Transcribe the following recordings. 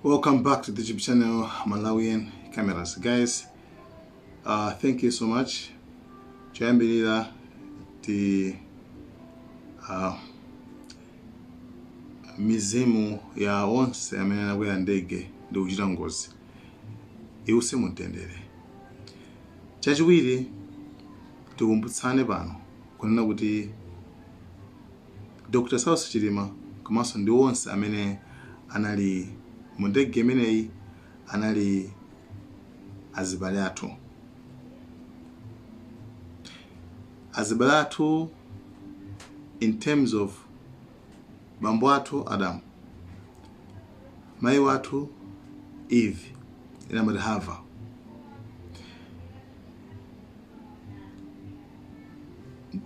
Welcome back to the YouTube channel Malawian Cameras. Guys, thank you so much. Choyambirira the mizimu ya onse amene anakwera ndege ndi kuchita ngozi iwuse mutendere. Chachiwiri tikumbutsane pano kunena kuti Dr. Sausi Chilima komanso ndi onse amene anali mu ndege imeneyi anali azibale athu. Azibale athu in terms of bambo athu Adam, mai wathu Eve inamati Hava.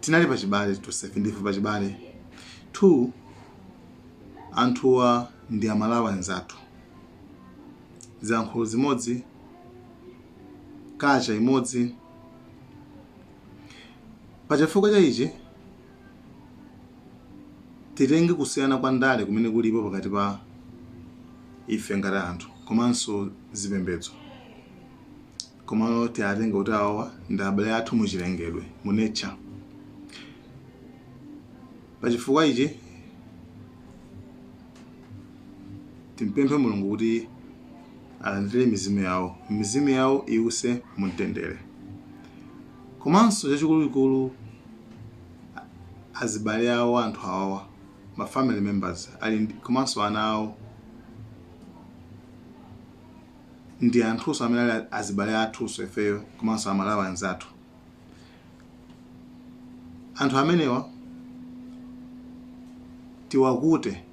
Tinali pachibale tosefe ndife pachibale. 2 anthuwa ndi amalawa nzathu. Ziyankhulo zimodzi, kacha imodzi. Pachifukwa cha ichi titenge kusiyana kwa ndale kumene kulipo pakati pa ife ngati anthu komanso zipembedzo. Komano tiatenge kuti awa ndi abale athu muchilengedwe mu nature. Pachifukwa ichi timpemphe Mulungu kuti alandire mizimu yawo iwuse mumtendere. Komanso chachikuluikulu azibale awo anthu awawa ma family members ali komanso ana awo ndi anthuso amene ali azibale athuso ifeyo komanso amalawa anzathu. Anthu amenewa tiwakute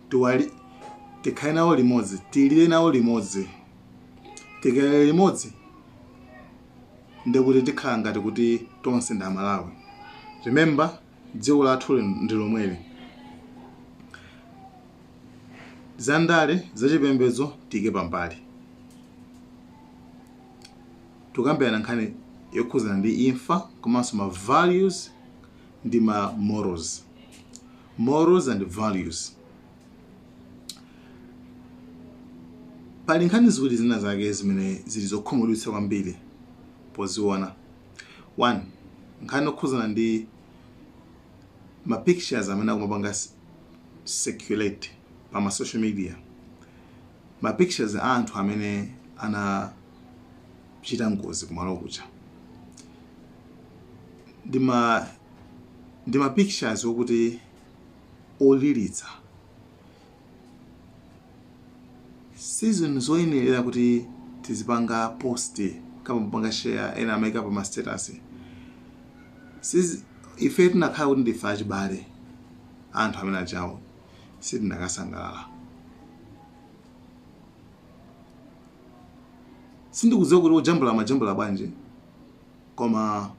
tikhale nawo limodzi, tilire nawo limodzi. Tikale limodzi ndikuti tikhala ngati kuti tonse ndi Amalawi. Remember, dziko lathu ndi lomweli. Zandale zachipembedzo tiyike pambali. Tukambirana nkhani yokhuzana ndi imfa komanso ma values ndi ma morals. Morals and values. Pali nkhani ziwiri zina zake zimene zili zokhumudwitsa kwambiri poziona. 1 nkhani yokhuzana ndi ma pictures amene akumapanga circulate pa ma social media. Ma pictures anthu amene anachita ngozi kumalo kucha. Ndi ma pictures okuti olilitsa. Season zoyenera kuti tizipanga post kama mpanga share ena ameka pa ma status. Ife tinakhala kuti ndife achibale anthu amene ajawo sitinakasangalala. Sindikudziwa kuti ojambula bwanji koma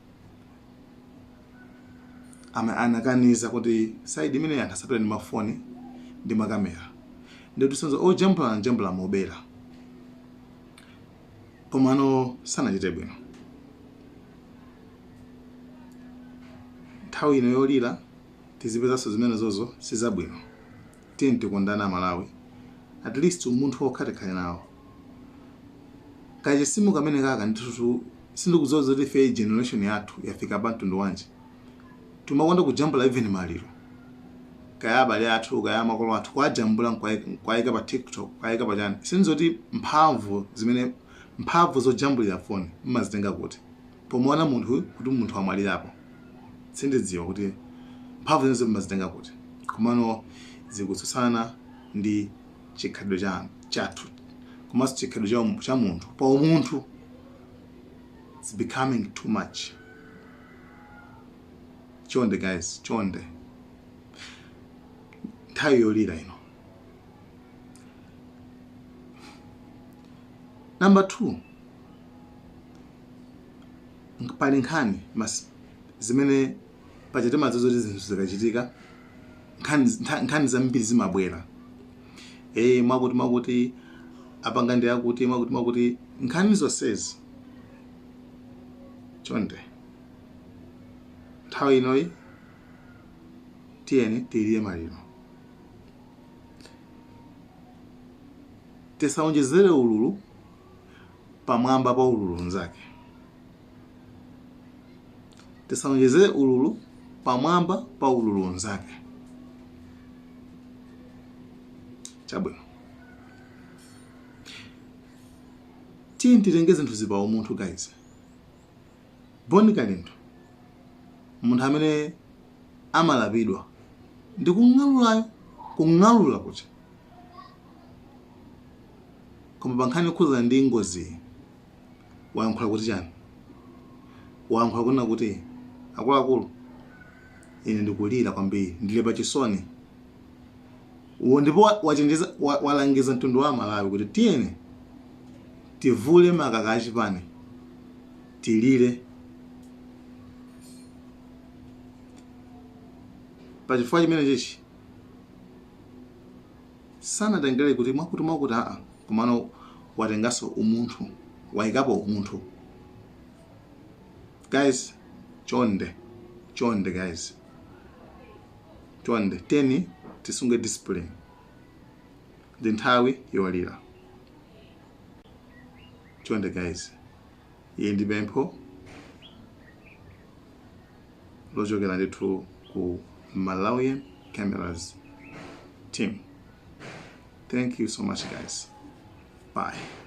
anakaniza kuti side imene anthu asatole ndi mafoni ndi makamera. Ndio tusonza ojambula mobela. Komano sanachite bwino. Nthawi ino yolira tizipezanso zimene zozo sizabwino. Tiyeni tikondane Malawi. At least umunthu wokhatekhale nawo. Kachisimu kamene kaka ndithu sindikudziwa zoti ife generation yathu yafika pa mtundu wanji. Tumakonda kujambula even maliro. Kaya abale athu kaya makolo athu kwajambula kwayika pa TikTok kwayika pa chani. Sinzoti mphamvu zojambulira phone mmazitenga kuti. Pomuona munthu kuti munthu amwalirapo. Sindidziwa kuti mphamvu zonse mmazitenga kuti. Komano zikutsutsana ndi chikhalidwe chathu. Komanso chikhalidwe cha munthu. Pa umunthu it's becoming too much. Chonde guys, chonde. Nthawi yolira ino. Number 2. Pali nkhani zimene pachete mazozoti zinthu zikachitika nkhani zambiri zimabwera. Mwakuti apanga ndi akuti mwakuti nkhani zonsezi. Chonde. Nthawi inoyi tiyeni tilire maliro. tisaonjezere ululu pamwamba pa ululu nzake. Tisaonjezere ululu pamwamba pa ululu nzake. Chabwino. Tiye titenge zinthu zipa umunthu guys. Boni Kalinto, munthu amene amalapidwa ndi kung'alula kuti. Koma pankhani khuza ndi ngozi wayankhula kuti chani? Wayankhula kuna kuti akuluakulu ine ndikulira kwambiri, ndilipa chisoni. Ndipo wachenjeza walangiza mtundu wa Malawi kuti tiyeni tivule makaka achipani tilire. Pachifukwa chimene chichi sanatengere kuti mwakuti komano watengaso umunthu, wayikapo umunthu. Guys, chonde guys, chonde teni tisunge discipline. Ndi nthawi yolira. Chonde guys, iyi ndi pempho lochokera ndithu ku Malawian Cameras team. Thank you so much guys. Bye.